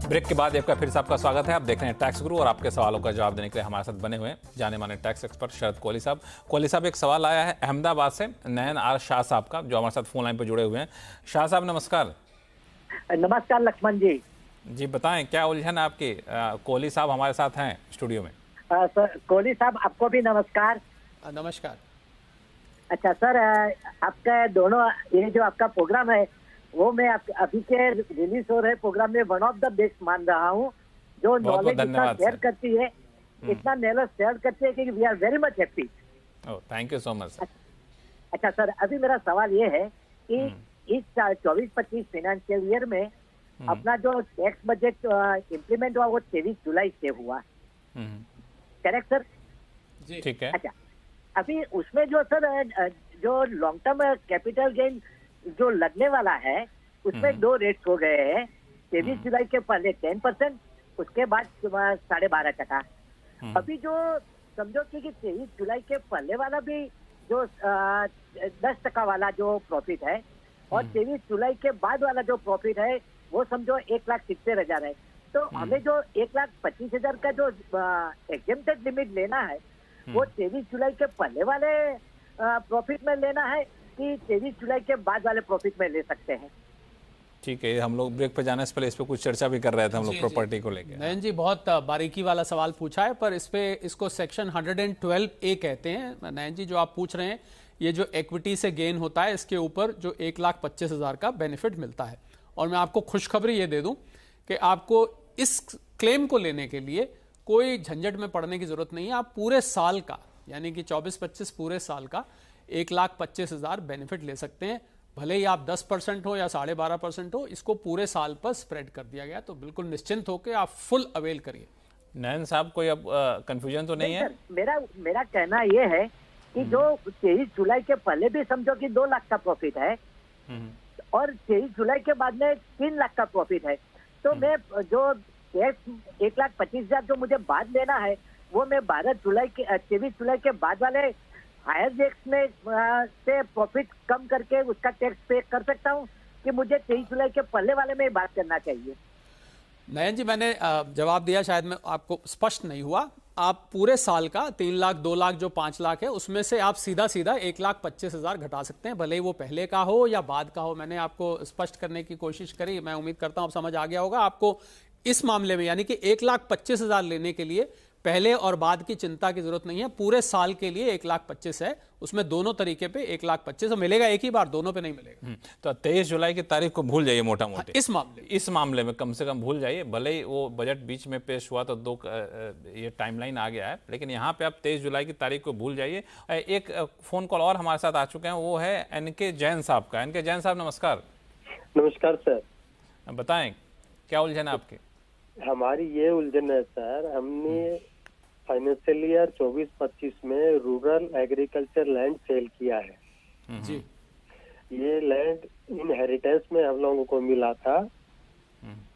Break के बाद आपका फिर से आपका स्वागत है। आप देख रहे हैं टैक्स गुरु और आपके सवालों का जवाब देने के लिए हमारे साथ बने हुए हैं जाने माने टैक्स एक्सपर्ट शरद कोहली साहब। कोहली साहब, एक सवाल आया है अहमदाबाद से नयन आर शाह साहब का, जो हमारे साथ फोन लाइन पर जुड़े हुए हैं। शाह साहब नमस्कार। नमस्कार लक्ष्मण जी। जी बताएं, क्या उलझन है आपकी? कोहली साहब हमारे साथ हैं स्टूडियो में। सर कोहली साहब, आपको भी नमस्कार। नमस्कार। अच्छा सर, आपका दोनों ये जो आपका प्रोग्राम है वो मैं अभी के रिलीज हो रहे प्रोग्राम में वन ऑफ द बेस्ट मान रहा हूँ। जो नॉलेज इतना शेयर करती है, इतना नॉलेज शेयर करती है कि we are very much happy. Thank you so much. अच्छा सर, अभी मेरा सवाल ये है कि इस 24-25 फाइनेंशियल ईयर में अपना जो टैक्स बजट इम्प्लीमेंट हुआ वो 23 जुलाई से हुआ, करेक्ट सर? जी ठीक है। अच्छा, अभी उसमें जो सर जो लॉन्ग टर्म कैपिटल गेन जो लगने वाला है उसमें दो रेट्स हो गए हैं। 23 जुलाई के पहले 10%, उसके बाद 12.5%। अभी जो समझो कि 23 जुलाई के पहले वाला भी जो 10% वाला जो प्रॉफिट है और 23 जुलाई के बाद वाला जो प्रॉफिट है वो समझो 1,70,000 है। तो हमें जो 1,25,000 का जो एग्जेम्प्टेड लिमिट लेना है वो 23 जुलाई के पहले वाले प्रॉफिट में लेना है कि 23 जुलाई के बाद वाले प्रॉफिट में ले सकते हैं? ठीक है, हम लोग ब्रेक पे जाने से पहले इस पे कुछ चर्चा भी कर रहे थे हम लोग प्रॉपर्टी को लेकर। नयन जी बहुत बारीकी वाला सवाल पूछा है, पर इस पे इसको सेक्शन 112A कहते हैं। नयन जी जो आप पूछ रहे हैं, ये जो इक्विटी से गेन होता है इसके ऊपर जो 1,25,000 का बेनिफिट मिलता है। और मैं आपको खुशखबरी ये दे दूं कि आपको इस क्लेम को लेने के लिए कोई झंझट में पड़ने की जरूरत नहीं है। आप पूरे साल का, यानी कि 24-25 पूरे साल का 1,25,000 बेनिफिट ले सकते हैं। भले ही आप 10% हो या 12.5% हो, इसको पूरे साल पर स्प्रेड कर दिया गया, तो बिल्कुल निश्चिंत होकर आप फुल अवेल करिए। नयन साहब, कोई अब कंफ्यूजन तो नहीं है? मेरा कहना यह है कि जो 23 जुलाई के पहले भी समझो कि 2 लाख का प्रॉफिट है और 23 जुलाई के बाद में 3 लाख का प्रॉफिट है, तो मैं जो 1,25,000 जो मुझे बाद लेना है वो मैं 23 जुलाई के बाद वाले हायर टैक्स में से प्रॉफिट कम करके उसका टैक्स पे कर सकता हूँ कि मुझे 23 जुलाई के पहले वाले में बात करना चाहिए? नयन जी मैंने जवाब दिया, शायद मैं आपको स्पष्ट नहीं हुआ। आप पूरे साल का 3 लाख, 2 लाख, जो 5 लाख है उसमें से आप सीधा 1,25,000 घटा सकते हैं, भले ही वो पहले का हो या बाद का हो। मैंने आपको स्पष्ट करने की कोशिश करी, मैं उम्मीद करता हूं आप समझ आ गया होगा। आपको इस मामले में यानी कि 1,25,000 लेने के लिए पहले और बाद की चिंता की जरूरत नहीं है। पूरे साल के लिए 1,25,000 है, उसमें दोनों तरीके पे 1,25,000 मिलेगा, एक ही बार, दोनों पे नहीं मिलेगा। तो 23 जुलाई की तारीख को भूल जाइए मोटा मोटी। इस मामले में कम से कम भूल जाइए। भले ही वो बजट बीच में पेश हुआ तो ये टाइमलाइन आ गया है, लेकिन यहाँ पे आप 23 जुलाई की तारीख को भूल जाइए। एक फोन कॉल और हमारे साथ आ चुके हैं, वो है एनके जैन साहब का। एनके जैन साहब नमस्कार। नमस्कार सर। बताएं, क्या उलझन है आपकी? हमारी ये उलझन है सर, हमने फाइनेंशियल ईयर 24-25 में रूरल एग्रीकल्चर लैंड सेल किया है जी। ये लैंड इनहेरिटेंस में हम लोगों को मिला था,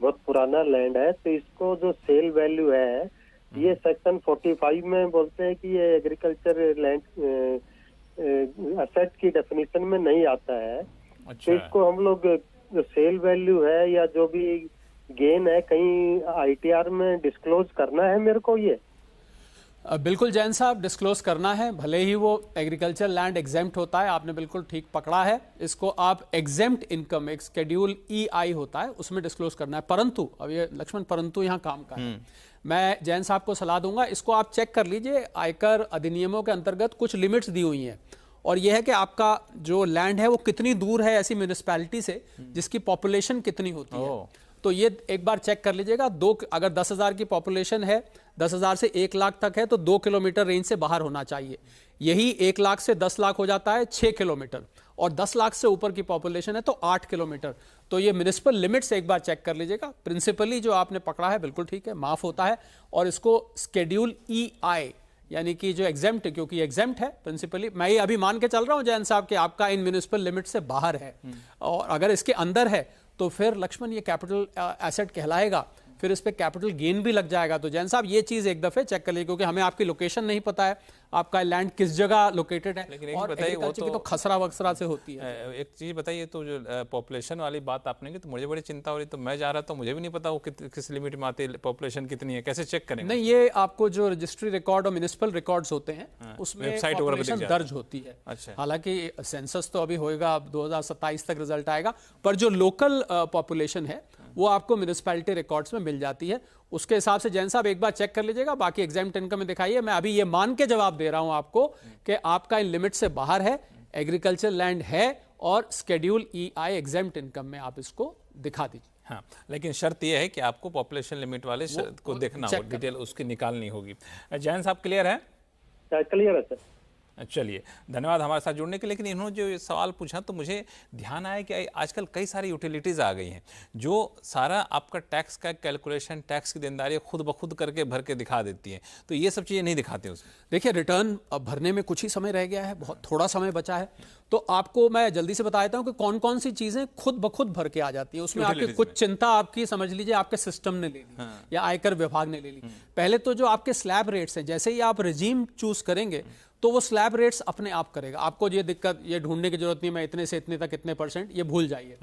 बहुत पुराना लैंड है। तो इसको जो सेल वैल्यू है ये सेक्शन 45 में बोलते हैं कि ये एग्रीकल्चर लैंड असेट की डेफिनेशन में नहीं आता है। अच्छा। तो इसको हम लोग जो सेल वैल्यू है या जो भी गेन है कहीं ITR में डिस्क्लोज करना है मेरे को? ये बिल्कुल जैन साहब, डिस्क्लोज करना है, भले ही वो एग्रीकल्चर लैंड एग्जेम्प्ट होता है। आपने बिल्कुल ठीक पकड़ा है, इसको आप एग्जेम्प्ट इनकम, एक शेड्यूल EI होता है, उसमें डिस्क्लोज करना है। परंतु अब ये लक्ष्मण परंतु यहाँ काम का है, मैं जैन साहब को सलाह दूंगा, इसको आप चेक कर लीजिए। आयकर अधिनियमों के अंतर्गत कुछ लिमिट्स दी हुई हैं, और यह है कि आपका जो लैंड है वो कितनी दूर है ऐसी म्यूनिसिपैलिटी से जिसकी पॉपुलेशन कितनी होती है। तो ये एक बार चेक कर लीजिएगा। अगर 10,000 की पॉपुलेशन है, 10,000 से 1 लाख तक है, तो 2 किलोमीटर रेंज से बाहर होना चाहिए। यही 1 लाख से 10 लाख हो जाता है 6 किलोमीटर, और 10 लाख से ऊपर की पॉपुलेशन है तो 8 किलोमीटर। तो ये म्युनिसिपल लिमिट्स एक बार चेक कर लीजिएगा। प्रिंसिपली जो आपने पकड़ा है बिल्कुल ठीक है, माफ होता है। और इसको शेड्यूल EI यानी कि जो एग्जेम्प्ट, क्योंकि एग्जेम्प्ट है प्रिंसिपली, मैं ये अभी मान के चल रहा हूं जैन साहब कि आपका इन म्युनिसिपल लिमिट से बाहर है, और अगर इसके अंदर है तो फिर लक्ष्मण ये कैपिटल एसेट कहलाएगा। फिर इस पे कैपिटल गेन भी लग जाएगा। तो जैन साहब ये चीज एक दफे चेक कर लीजिए, क्योंकि हमें आपकी लोकेशन नहीं पता है, आपका लैंड किस जगह लोकेटेड है, लेकिन एक और बताइए, वो एग्रीकल्चर की तो खसरा वखसरा से होती है। एक चीज बताइए, तो जो पॉपुलेशन वाली बात आपने की तो मुझे बड़ी चिंता हो रही, तो मैं जा रहा था, मुझे भी नहीं पता वो किस लिमिट में आती है, पॉपुलेशन कितनी है, कैसे चेक करेंगे? नहीं, ये आपको जो रजिस्ट्री रिकॉर्ड और म्युनिसिपल रिकॉर्ड्स होते हैं उसमें वेबसाइट वगैरह पे दिख population जाता है। दर्ज होती है। अच्छा। हालांकि सेंसस तो अभी होएगा, अब 2027 तक रिजल्ट आएगा, पर जो लोकल पॉपुलेशन है वो आपको म्युनिसिपैलिटी रिकॉर्ड्स में मिल जाती है। उसके हिसाब से जैन साहब एक बार चेक कर लीजिएगा, बाकी एग्जाम्प्ट इनकम में दिखाइए। मैं अभी ये मान के जवाब दे रहा हूं आपको कि आपका इन लिमिट से बाहर है, एग्रीकल्चर लैंड है, और स्केड्यूल EI एग्जाम्प्ट इनकम में आप इसको दिखा दीजिए। हाँ, लेकिन शर्त यह है कि आपको पॉपुलेशन लिमिट वाले शर्त को देखना हो, डिटेल उसकी निकालनी होगी। जैन साहब क्लियर है? क्लियर है सर। चलिए, धन्यवाद हमारे साथ जुड़ने के लिए। लेकिन इन्होंने जो ये सवाल पूछा तो मुझे ध्यान आया कि आजकल कई सारी यूटिलिटीज़ आ गई हैं जो सारा आपका टैक्स का कैलकुलेशन, टैक्स की देनदारी खुद ब खुद करके भर के दिखा देती हैं, तो ये सब चीज़ें नहीं दिखाते उसमें। देखिए, रिटर्न अब भरने में कुछ ही समय रह गया है, बहुत थोड़ा समय बचा है, तो आपको मैं जल्दी से बता देता हूं कि कौन कौन सी चीजें खुद ब खुद भर के आ जाती है। उसमें आपकी कुछ चिंता आपकी समझ लीजिए आपके सिस्टम ने ले ली, या आयकर विभाग ने ले ली। पहले तो जो आपके स्लैब रेट्स हैं, जैसे ही आप रेजीम चूज करेंगे तो वो स्लैब रेट्स अपने आप करेगा। आपको ये दिक्कत, ये ढूंढने की जरूरत नहीं, मैं इतने से इतने तक इतने %, ये भूल जाइए।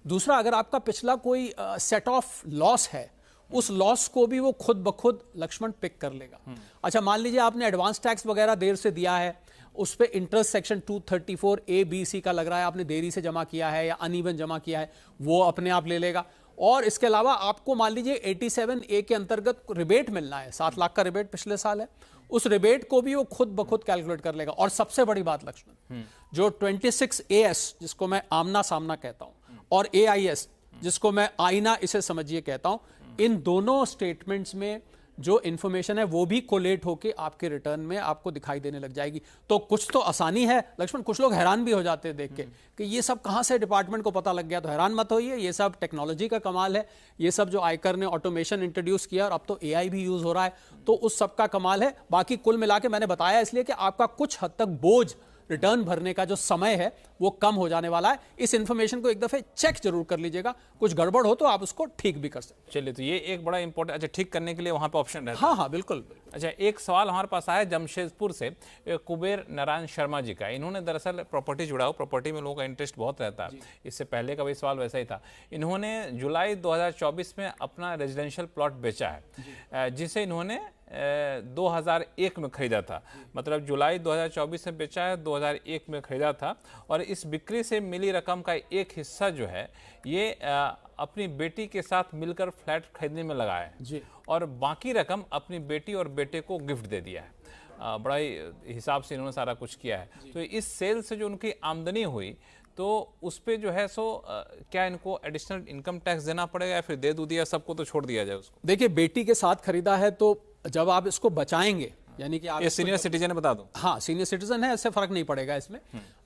दूसरा, अगर आपका पिछला कोई सेट ऑफ लॉस है, उस लॉस को भी वो खुद ब खुद लक्ष्मण पिक कर लेगा। अच्छा, मान लीजिए आपने एडवांस टैक्स वगैरह देर से दिया है, उस पर इंटरेस्ट सेक्शन 234A-B-C का लग रहा है, आपने देरी से जमा किया है या अनइवन जमा किया है, वो अपने आप ले लेगा। और इसके अलावा आपको मान लीजिए 87A के अंतर्गत रिबेट मिलना है, 7 लाख का रिबेट पिछले साल है, उस रिबेट को भी वो खुद ब खुद कैलकुलेट कर लेगा। और सबसे बड़ी बात लक्ष्मण, जो 26AS जिसको मैं आमना सामना कहता हूं, और AIS जिसको मैं आईना इसे समझिए कहता हूं, इन दोनों स्टेटमेंट्स में जो इंफॉर्मेशन है वो भी कोलेट होके आपके रिटर्न में आपको दिखाई देने लग जाएगी। तो कुछ तो आसानी है लक्ष्मण, कुछ लोग हैरान भी हो जाते हैं देख के कि ये सब कहां से डिपार्टमेंट को पता लग गया। तो हैरान मत होइए, ये सब टेक्नोलॉजी का कमाल है, ये सब जो आयकर ने ऑटोमेशन इंट्रोड्यूस किया और अब तो AI भी यूज हो रहा है, तो उस सब का कमाल है। बाकी कुल मिला के मैंने बताया इसलिए कि आपका कुछ हद तक बोझ रिटर्न भरने का जो समय है वो कम हो जाने वाला है। इस इंफॉर्मेशन को एक दफे चेक जरूर कर लीजिएगा, कुछ गड़बड़ हो तो आप उसको ठीक भी कर सकते। चलिए, तो ये एक बड़ा इंपॉर्टेंट, अच्छा, ठीक करने के लिए वहाँ पे ऑप्शन रहता है। हाँ हाँ, बिल्कुल। अच्छा, एक सवाल हमारे पास आया जमशेदपुर से, कुबेर नारायण शर्मा जी का। इन्होंने दरअसल प्रॉपर्टी जुड़ा हो, प्रॉपर्टी में लोगों का इंटरेस्ट बहुत रहता है, इससे पहले का भी सवाल वैसा ही था। इन्होंने जुलाई 2024 में अपना रेजिडेंशियल प्लॉट बेचा है, जिसे इन्होंने 2001 में खरीदा था, मतलब जुलाई 2024 में बेचा है, 2001 में खरीदा था। और इस बिक्री से मिली रकम का एक हिस्सा जो है ये अपनी बेटी के साथ मिलकर फ्लैट खरीदने में लगाया है जी, और बाकी रकम अपनी बेटी और बेटे को गिफ्ट दे दिया है। बड़ा ही हिसाब से इन्होंने सारा कुछ किया है। तो इस सेल से जो उनकी आमदनी हुई तो उस पे जो है सो क्या इनको एडिशनल इनकम टैक्स देना पड़ेगा या फिर दे दूं दिया सबको तो छोड़ दिया जाए उसको? देखिए, बेटी के साथ खरीदा है तो जब आप इसको बचाएंगे, यानी कि आप ये सीनियर सिटीजन है, बता दूं। हाँ, सीनियर सिटीजन है, इससे फर्क नहीं पड़ेगा इसमें।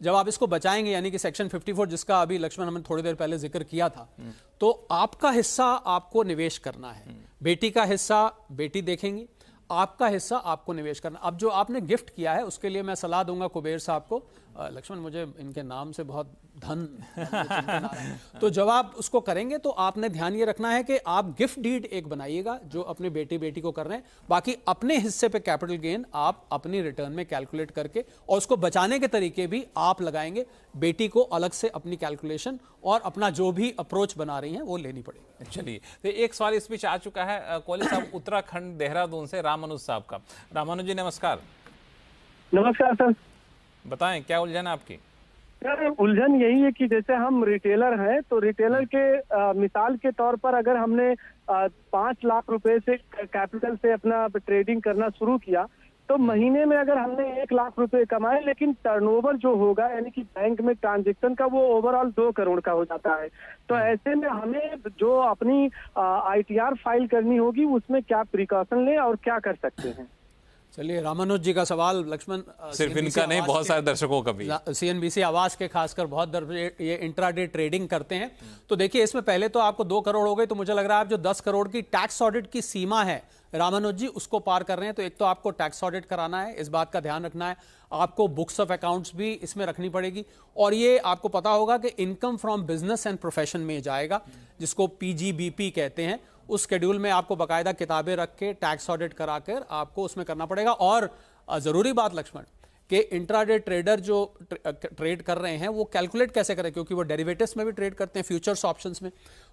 जब आप इसको बचाएंगे, यानी कि सेक्शन 54 जिसका अभी लक्ष्मण हमने थोड़ी देर पहले जिक्र किया था, तो आपका हिस्सा आपको निवेश करना है, बेटी का हिस्सा बेटी देखेंगी, आपका हिस्सा आपको निवेश करना। अब जो आपने गिफ्ट किया है उसके लिए मैं सलाह दूंगा कुबेर साहब को, लक्ष्मण मुझे इनके नाम से बहुत धन चिंतन आ रहा है। तो जब आप उसको करेंगे तो आपने ध्यान ये रखना है कि आप गिफ्ट डीड एक बनाइएगा जो अपने बेटी को कर रहे हैं, बाकी अपने हिस्से पे कैपिटल गेन आप अपनी रिटर्न में कैलकुलेट करके, और उसको बचाने के तरीके भी आप लगाएंगे। बेटी को अलग से अपनी कैलकुलेशन और अपना जो भी अप्रोच बना रही हैं वो लेनी पड़ेगी। चलिए, तो एक सवाल इस बीच आ चुका है कोहली साहब उत्तराखंड देहरादून से, रामानुज साहब का। रामानुज जी नमस्कार। नमस्कार सर। बताएं क्या उलझन है आपकी? सर, उलझन यही है कि जैसे हम रिटेलर हैं, तो रिटेलर के मिसाल के तौर पर अगर हमने 5 लाख रुपए से कैपिटल से अपना ट्रेडिंग करना शुरू किया, तो महीने में अगर हमने 1 लाख रुपए कमाए, लेकिन टर्नओवर जो होगा यानी कि बैंक में ट्रांजैक्शन का, वो ओवरऑल 2 करोड़ का हो जाता है। तो ऐसे में हमें जो अपनी ITR फाइल करनी होगी उसमें क्या प्रिकॉशन लें और क्या कर सकते हैं? चलिए, रामानुज जी का सवाल लक्ष्मण सिर्फ इनका नहीं, बहुत सारे दर्शकों का भी। CNBC आवाज के खासकर बहुत ये इंट्राडे ट्रेडिंग करते हैं। तो देखिए, इसमें पहले तो आपको 2 करोड़ हो गए, तो मुझे लग रहा है आप जो 10 करोड़ की टैक्स ऑडिट की सीमा है रामानुज जी उसको पार कर रहे हैं। तो एक तो आपको टैक्स ऑडिट कराना है, इस बात का ध्यान रखना है, आपको बुक्स ऑफ अकाउंट्स भी इसमें रखनी पड़ेगी, और ये आपको पता होगा कि income from business and profession में जाएगा, जिसको PGBP कहते हैं। उस शेड्यूल में आपको बाकायदा किताबें रख के टैक्स ऑडिट कराकर आपको उसमें करना पड़ेगा। और ज़रूरी बात लक्ष्मण कि इंट्राडे ट्रेडर जो ट्रेड कर रहे हैं वो कैलकुलेट कैसे करें, क्योंकि वो डेरिवेटिव्स में भी ट्रेड करते हैं, फ्यूचर्स ऑप्शंस में।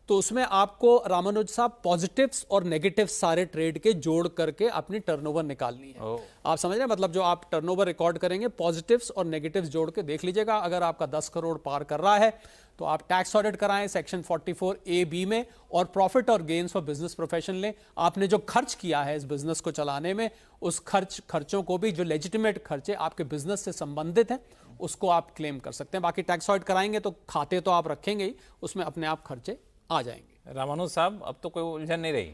तो उसमें आपको रामानुज साहब पॉजिटिव्स और नेगेटिव्स सारे ट्रेड के जोड़ करके अपनी टर्नओवर निकालनी है। आप समझ रहे हैं, मतलब जो आप टर्नओवर रिकॉर्ड करेंगे पॉजिटिव्स और नेगेटिव्स जोड़ के देख लीजिएगा। अगर आपका 10 करोड़ पार कर रहा है तो आप टैक्स ऑडिट कराएं सेक्शन 44A-B में, और प्रॉफिट और गेन्स फॉर बिजनेस प्रोफेशन लें। आपने जो खर्च किया है इस बिजनेस को चलाने में, उस खर्चों को भी, जो लेजिटिमेट खर्चे आपके बिजनेस से संबंधित हैं, उसको आप क्लेम कर सकते हैं। बाकी टैक्स ऑडिट कराएंगे तो खाते तो आप रखेंगे ही, उसमें अपने आप खर्चे आ जाएंगे। रामानुज साहब, अब तो कोई उलझन नहीं रही।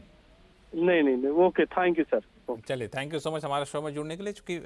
नहीं, ओके, थैंक यू सर। चलिए, थैंक यू सो मच हमारे शो में जुड़ने के लिए। चूंकि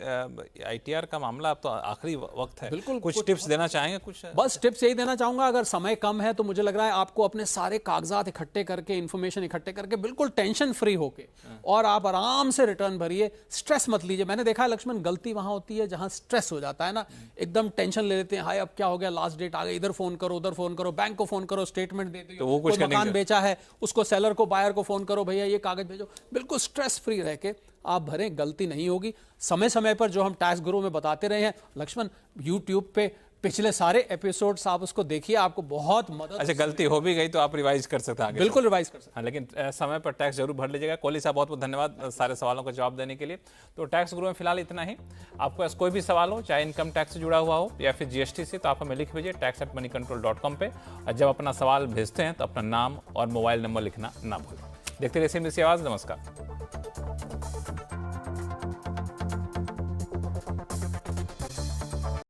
ITR का मामला अब तो आखिरी वक्त है, बिल्कुल, कुछ टिप्स देना चाहेंगे? कुछ बस टिप्स यही देना चाहूंगा, अगर समय कम है तो मुझे लग रहा है आपको अपने सारे कागजात इकट्ठे करके, इन्फॉर्मेशन इकट्ठे करके, बिल्कुल टेंशन फ्री होके और आप आराम से रिटर्न भरिए। स्ट्रेस मत लीजिए। मैंने देखा है लक्ष्मण, गलती वहां होती है जहां स्ट्रेस हो जाता है ना, एकदम टेंशन ले लेते हैं, हाय अब क्या हो गया, लास्ट डेट आ गई, इधर फोन करो, उधर फोन करो, बैंक को फोन करो, स्टेटमेंट दे दो, तो वो कुछ मकान बेचा है उसको, सेलर को, बायर को फोन करो, भैया ये कागज भेजो। बिल्कुल स्ट्रेस फ्री रह के आप भरें, गलती नहीं होगी। समय समय पर जो हम टैक्स गुरु में बताते रहे हैं लक्ष्मण, यूट्यूब पे पिछले सारे एपिसोड्स आप उसको देखिए, आपको बहुत मदद। अच्छा, गलती हो भी गई तो आप रिवाइज कर सकते हैं आगे। बिल्कुल रिवाइज कर सकते हैं। हाँ, लेकिन समय पर टैक्स जरूर भर लीजिएगा। कोहली साहब, बहुत बहुत धन्यवाद सारे सवालों का जवाब देने के लिए। तो टैक्स गुरु में फिलहाल इतना ही। आपको ऐसा कोई भी सवाल हो, चाहे इनकम टैक्स से जुड़ा हुआ हो या फिर GST से, तो आप हमें लिख भेजिए tax@moneycontrol.com पे। और जब अपना सवाल भेजते हैं तो अपना नाम और मोबाइल नंबर लिखना ना भूलें। देखते रहिए CNBC आवाज़। नमस्कार।